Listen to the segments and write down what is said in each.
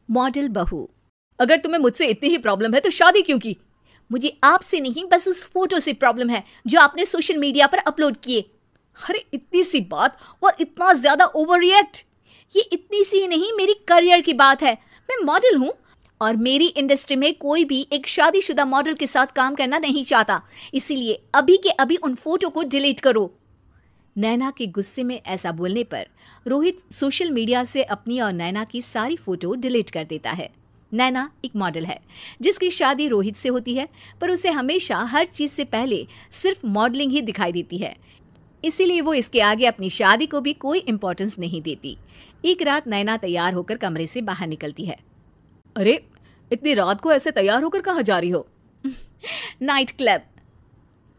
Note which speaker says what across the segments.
Speaker 1: Model बहू, अगर तुम्हें मुझसे इतनी ही प्रॉब्लम है तो शादी क्यों की? मुझे आपसे नहीं, बस उस फोटो से प्रॉब्लम है जो आपने सोशल मीडिया पर अपलोड किए। अरे इतनी सी बात और इतना ज्यादा ओवर रिएक्ट। ये इतनी सी नहीं, मेरी करियर की बात है। मैं मॉडल हूं और मेरी इंडस्ट्री में कोई भी एक शादीशुदा मॉडल के साथ काम करना नहीं चाहता, इसीलिए अभी के अभी उन फोटो को डिलीट करो। नैना के गुस्से में ऐसा बोलने पर रोहित सोशल मीडिया से अपनी और नैना की सारी फोटो डिलीट कर देता है। नैना एक मॉडल है जिसकी शादी रोहित से होती है, पर उसे हमेशा हर चीज से पहले सिर्फ मॉडलिंग ही दिखाई देती है, इसीलिए वो इसके आगे अपनी शादी को भी कोई इंपॉर्टेंस नहीं देती। एक रात नैना तैयार होकर कमरे से बाहर निकलती है। अरे इतनी रात को ऐसे तैयार होकर कहाँ जा रही हो? Night club.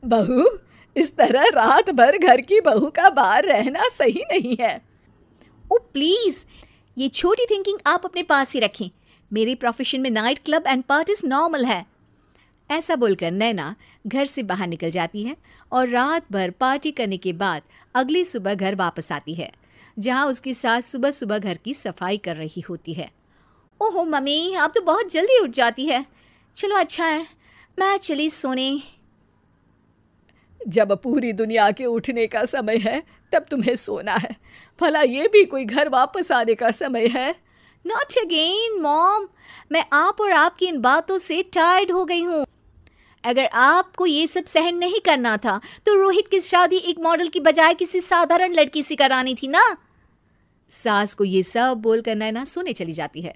Speaker 1: बहू, इस तरह रात भर घर की बहू का बाहर रहना सही नहीं है। ओ प्लीज, ये छोटी थिंकिंग आप अपने पास ही रखें। मेरे प्रोफेशन में night club and parties normal है। ऐसा बोलकर नैना घर से बाहर निकल जाती है और रात भर पार्टी करने के बाद अगली सुबह घर वापस आती है, जहां उसकी सास सुबह सुबह घर की सफाई कर रही होती है। ओहो मम्मी, आप तो बहुत जल्दी उठ जाती है। चलो अच्छा है, मैं चली सोने। जब पूरी दुनिया के उठने का समय है तब तुम्हें सोना है, भला ये भी कोई घर वापस आने का समय है? नॉट अगेन मॉम, मैं आप और आपकी इन बातों से टायर्ड हो गई हूँ। अगर आपको ये सब सहन नहीं करना था तो रोहित की शादी एक मॉडल की बजाय किसी साधारण लड़की से करानी थी ना। सास को ये सब बोलकर नैना सोने चली जाती है,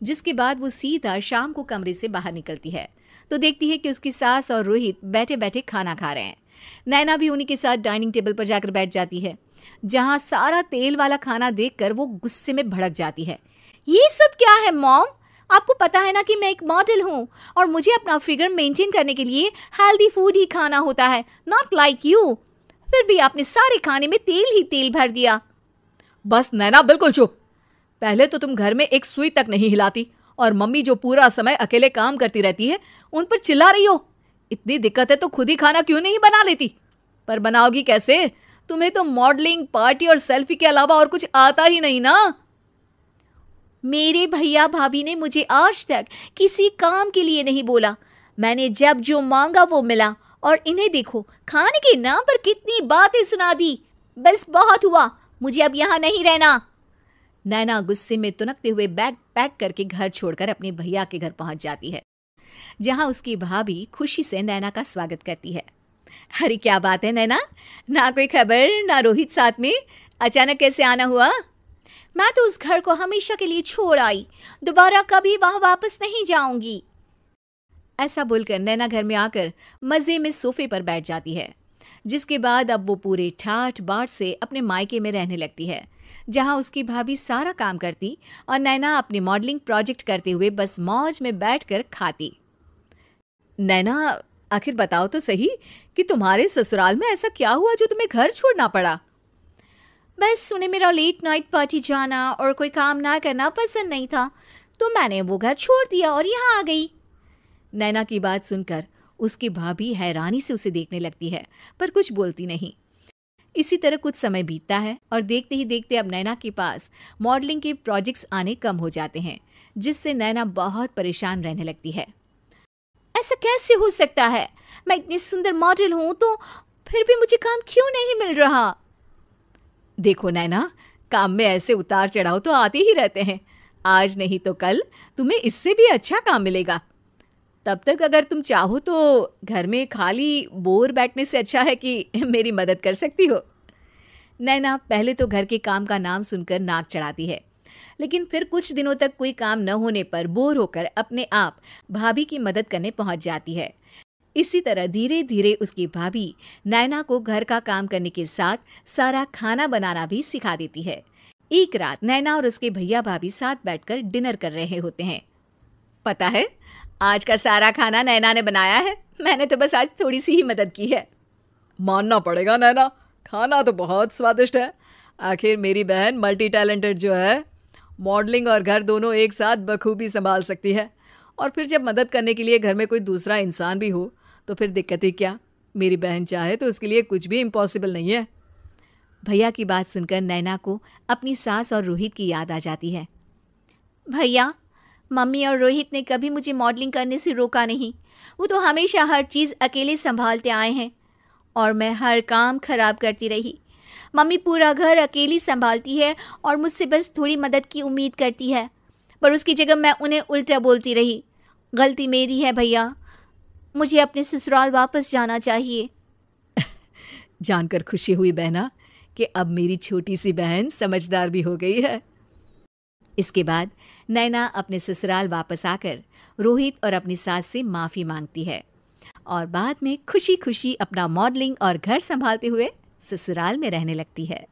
Speaker 1: जिसके बाद वो सीधा शाम को कमरे से बाहर निकलती है तो देखती है कि उसकी सास और रोहित बैठे बैठे खाना खा रहे हैं। नैना भी उन्हीं के साथ डाइनिंग टेबल पर जाकर बैठ जाती है, जहां सारा तेल वाला खाना देखकर वो गुस्से में भड़क जाती है। ये सब क्या है मॉम? आपको पता है ना कि मैं एक मॉडल हूँ और मुझे अपना फिगर मेंटेन करने के लिए हेल्दी फूड ही खाना होता है, नॉट लाइक यू। फिर भी आपने सारे खाने में तेल ही तेल भर दिया। बस नैना, बिल्कुल चुप। पहले तो तुम घर में एक सुई तक नहीं हिलाती और मम्मी जो पूरा समय अकेले काम करती रहती है उन पर चिल्ला रही हो। इतनी दिक्कत है तो खुद ही खाना क्यों नहीं बना लेती? पर बनाओगी कैसे? तुम्हें तो मॉडलिंग, पार्टी और सेल्फी के अलावा और कुछ आता ही नहीं ना। मेरे भैया भाभी ने मुझे आज तक किसी काम के लिए नहीं बोला। मैंने जब जो मांगा वो मिला और इन्हें देखो, खाने के नाम पर कितनी बातें सुना दी। बस बहुत हुआ, मुझे अब यहाँ नहीं रहना। नैना गुस्से में तुनकते हुए बैग पैक करके घर छोड़कर अपने भैया के घर पहुंच जाती है, जहां उसकी भाभी खुशी से नैना का स्वागत करती है। अरे क्या बात है नैना, ना कोई खबर ना रोहित साथ में, अचानक कैसे आना हुआ? मैं तो उस घर को हमेशा के लिए छोड़ आई, दोबारा कभी वहां वापस नहीं जाऊंगी। ऐसा बोलकर नैना घर में आकर मजे में सोफे पर बैठ जाती है, जिसके बाद अब वो पूरे ठाठ बाट से अपने मायके में रहने लगती है, जहां उसकी भाभी सारा काम करती और नैना अपने मॉडलिंग प्रोजेक्ट करते हुए बस मौज में बैठकर खाती। नैना, आखिर बताओ तो सही कि तुम्हारे ससुराल में ऐसा क्या हुआ जो तुम्हें घर छोड़ना पड़ा? बस उन्हें मेरा लेट नाइट पार्टी जाना और कोई काम ना करना पसंद नहीं था, तो मैंने वो घर छोड़ दिया और यहाँ आ गई। नैना की बात सुनकर उसकी भाभी हैरानी से उसे देखने लगती है, पर कुछ बोलती नहीं। इसी तरह कुछ समय बीतता है और देखते ही देखते अब नैना के पास मॉडलिंग के प्रोजेक्ट्स आने कम हो जाते हैं, जिससे नैना बहुत परेशान रहने लगती है। ऐसा कैसे हो सकता है? मैं इतनी सुंदर मॉडल हूं तो फिर भी मुझे काम क्यों नहीं मिल रहा? देखो नैना, काम में ऐसे उतार चढ़ाव तो आते ही रहते हैं। आज नहीं तो कल तुम्हें इससे भी अच्छा काम मिलेगा। तब तक अगर तुम चाहो तो घर में खाली बोर बैठने से अच्छा है कि मेरी मदद कर सकती हो। नैना पहले तो घर के काम का नाम सुनकर नाक चढ़ाती है, लेकिन फिर कुछ दिनों तक कोई काम न होने पर बोर होकर अपने आप भाभी की मदद करने पहुंच जाती है। इसी तरह धीरे धीरे उसकी भाभी नैना को घर का काम करने के साथ सारा खाना बनाना भी सिखा देती है। एक रात नैना और उसके भैया भाभी साथ बैठकर डिनर कर रहे होते हैं। पता है, आज का सारा खाना नैना ने बनाया है, मैंने तो बस आज थोड़ी सी ही मदद की है। मानना पड़ेगा नैना, खाना तो बहुत स्वादिष्ट है। आखिर मेरी बहन मल्टी टैलेंटेड जो है, मॉडलिंग और घर दोनों एक साथ बखूबी संभाल सकती है। और फिर जब मदद करने के लिए घर में कोई दूसरा इंसान भी हो तो फिर दिक्कत ही क्या? मेरी बहन चाहे तो उसके लिए कुछ भी इम्पॉसिबल नहीं है। भैया की बात सुनकर नैना को अपनी सास और रोहित की याद आ जाती है। भैया, मम्मी और रोहित ने कभी मुझे मॉडलिंग करने से रोका नहीं। वो तो हमेशा हर चीज़ अकेले संभालते आए हैं और मैं हर काम खराब करती रही। मम्मी पूरा घर अकेली संभालती है और मुझसे बस थोड़ी मदद की उम्मीद करती है, पर उसकी जगह मैं उन्हें उल्टा बोलती रही। गलती मेरी है भैया, मुझे अपने ससुराल वापस जाना चाहिए। जानकर खुशी हुई बहना कि अब मेरी छोटी सी बहन समझदार भी हो गई है। इसके बाद नैना अपने ससुराल वापस आकर रोहित और अपनी सास से माफ़ी मांगती है और बाद में खुशी खुशी अपना मॉडलिंग और घर संभालते हुए ससुराल में रहने लगती है।